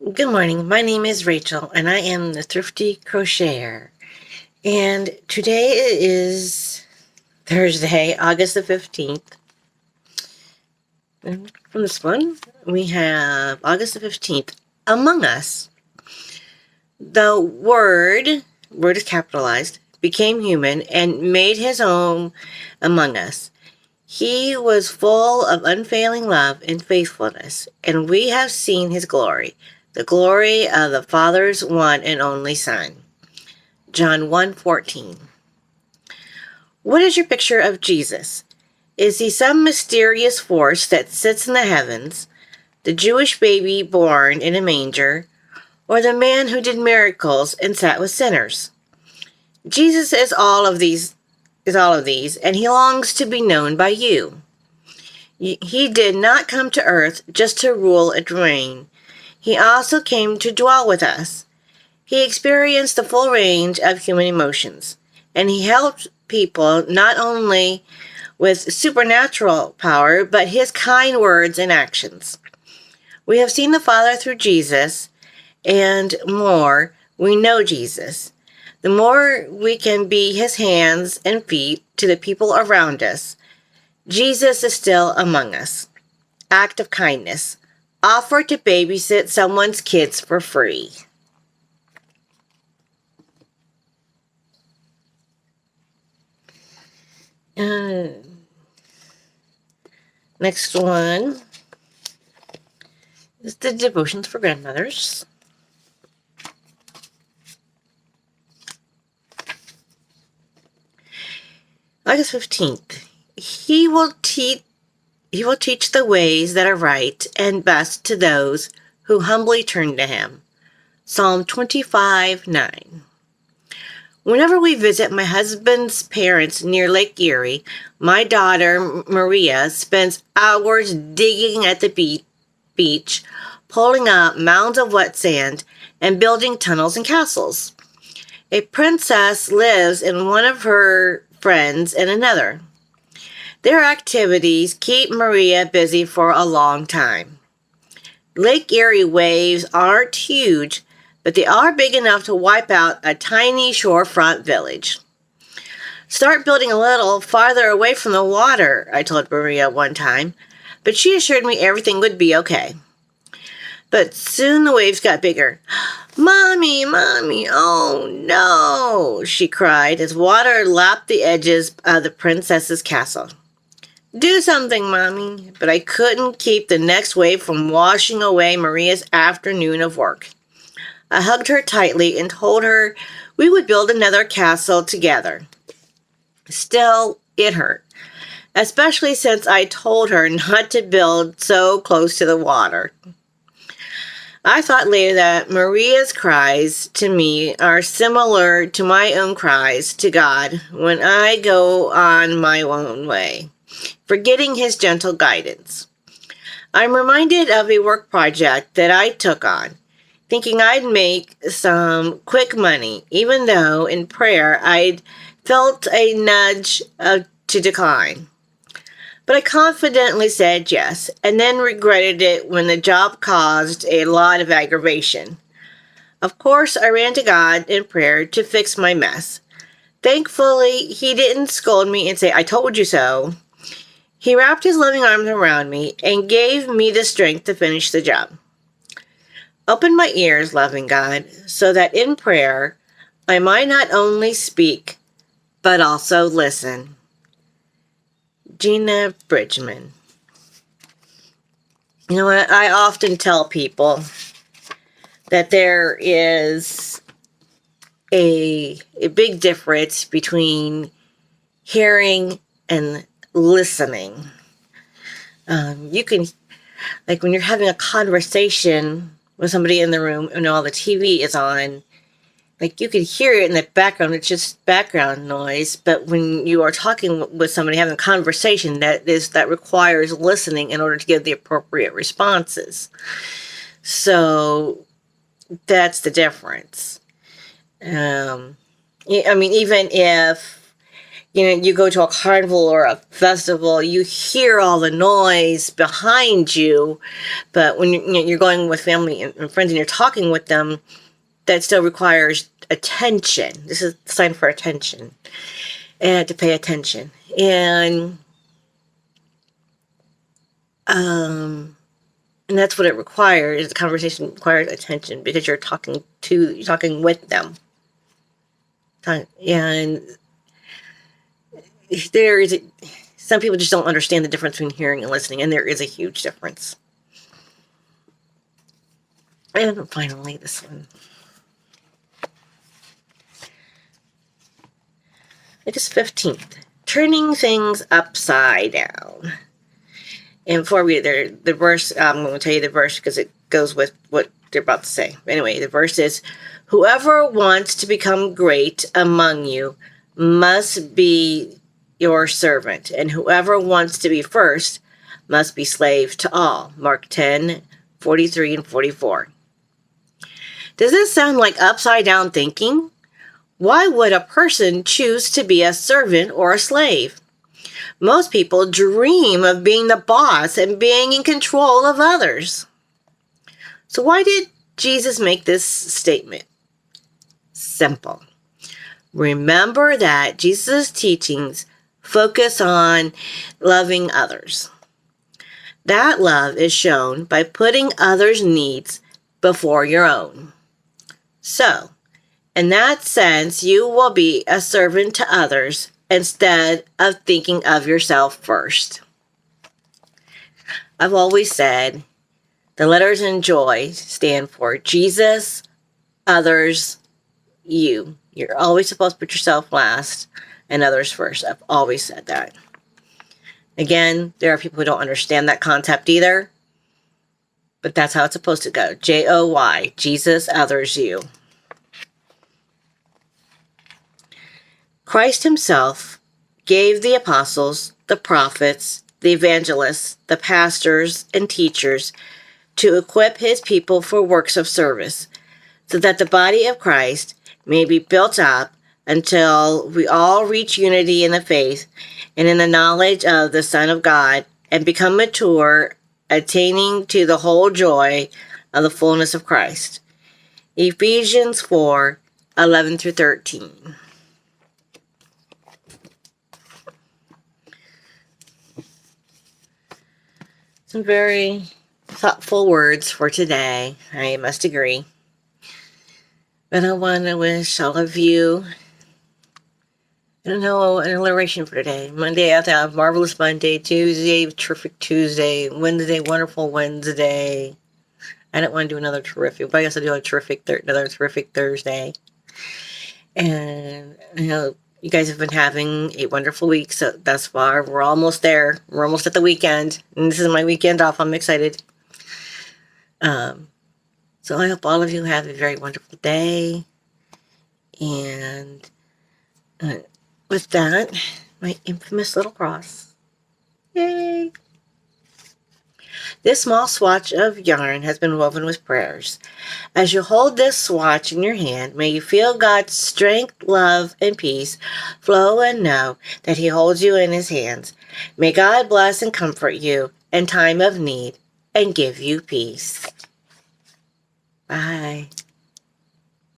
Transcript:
Good morning. My name is Rachel, and I am the Thrifty Crocheter. And today is Thursday, August the 15th. And from this one, we have August the 15th. Among Us. The word is capitalized, became human and made his home among us. He was full of unfailing love and faithfulness, and we have seen his glory, the glory of the Father's one and only Son. John 1:14. What is your picture of Jesus? Is he some mysterious force that sits in the heavens, the Jewish baby born in a manger, or the man who did miracles and sat with sinners? Jesus is all of these, and he longs to be known by you. He did not come to earth just to rule and reign. He also came to dwell with us. He experienced the full range of human emotions, and he helped people not only with supernatural power, but his kind words and actions. We have seen the Father through Jesus, and more, we know Jesus. The more we can be his hands and feet to the people around us, Jesus is still among us. Act of kindness. Offer to babysit someone's kids for free. Next one is the devotions for grandmothers. August 15th. He will teach the ways that are right and best to those who humbly turn to him. Psalm 25:9. Whenever we visit my husband's parents near Lake Erie, my daughter Maria spends hours digging at the beach, pulling up mounds of wet sand, and building tunnels and castles. A princess lives in one of her friends in another. Their activities keep Maria busy for a long time. Lake Erie waves aren't huge, but they are big enough to wipe out a tiny shorefront village. Start building a little farther away from the water, I told Maria one time, but she assured me everything would be okay. But soon the waves got bigger. Mommy, oh no, she cried as water lapped the edges of the princess's castle. Do something, Mommy, but I couldn't keep the next wave from washing away Maria's afternoon of work. I hugged her tightly and told her we would build another castle together. Still, it hurt, especially since I told her not to build so close to the water. I thought later that Maria's cries to me are similar to my own cries to God when I go on my own way, forgetting his gentle guidance. I'm reminded of a work project that I took on, thinking I'd make some quick money, even though in prayer I'd felt a nudge to decline. But I confidently said yes, and then regretted it when the job caused a lot of aggravation. Of course, I ran to God in prayer to fix my mess. Thankfully, he didn't scold me and say, "I told you so." He wrapped his loving arms around me and gave me the strength to finish the job. Open my ears, loving God, so that in prayer I might not only speak, but also listen. Gina Bridgman. You know what? I often tell people that there is a big difference between hearing and listening. You can, like when you're having a conversation with somebody in the room and all the TV is on, like you can hear it in the background, it's just background noise. But when you are talking with somebody, having a conversation, that requires listening in order to give the appropriate responses. So that's the difference. I mean, even if you go to a carnival or a festival, you hear all the noise behind you, but when you're going with family and friends and you're talking with them, that still requires attention. This is a sign for attention, and to pay attention. And that's what it requires. The conversation requires attention because you're talking with them. And some people just don't understand the difference between hearing and listening, and there is a huge difference. And finally, this one. It is 15th. Turning things upside down. And before we read the verse, I'm going to tell you the verse because it goes with what they're about to say. Anyway, the verse is, whoever wants to become great among you must be your servant, and whoever wants to be first must be slave to all. Mark 10:43 and 44. Does this sound like upside down thinking? Why would a person choose to be a servant or a slave? Most people dream of being the boss and being in control of others. So why did Jesus make this statement? Simple. Remember that Jesus' teachings focus on loving others. That love is shown by putting others' needs before your own. So, in that sense, you will be a servant to others instead of thinking of yourself first. I've always said the letters in JOY stand for Jesus, others, you. You're always supposed to put yourself last and others first. I've always said that. Again, there are people who don't understand that concept either, but that's how it's supposed to go. JOY, Jesus, others, you. Christ himself gave the apostles, the prophets, the evangelists, the pastors, and teachers to equip his people for works of service, so that the body of Christ may be built up until we all reach unity in the faith and in the knowledge of the Son of God and become mature, attaining to the whole joy of the fullness of Christ. Ephesians 4:11 through 13. Some very thoughtful words for today, I must agree. But I want to wish all of you, an alliteration for today. Monday, I have Marvelous Monday. Tuesday, Terrific Tuesday. Wednesday, Wonderful Wednesday. I don't want to do another terrific, but I guess I'll do another terrific Thursday. And I hope you guys have been having a wonderful week thus far. We're almost there. We're almost at the weekend. And this is my weekend off. I'm excited. So I hope all of you have a very wonderful day. And with that, my infamous little cross. Yay! This small swatch of yarn has been woven with prayers. As you hold this swatch in your hand, may you feel God's strength, love, and peace flow and know that he holds you in his hands. May God bless and comfort you in time of need and give you peace. Bye.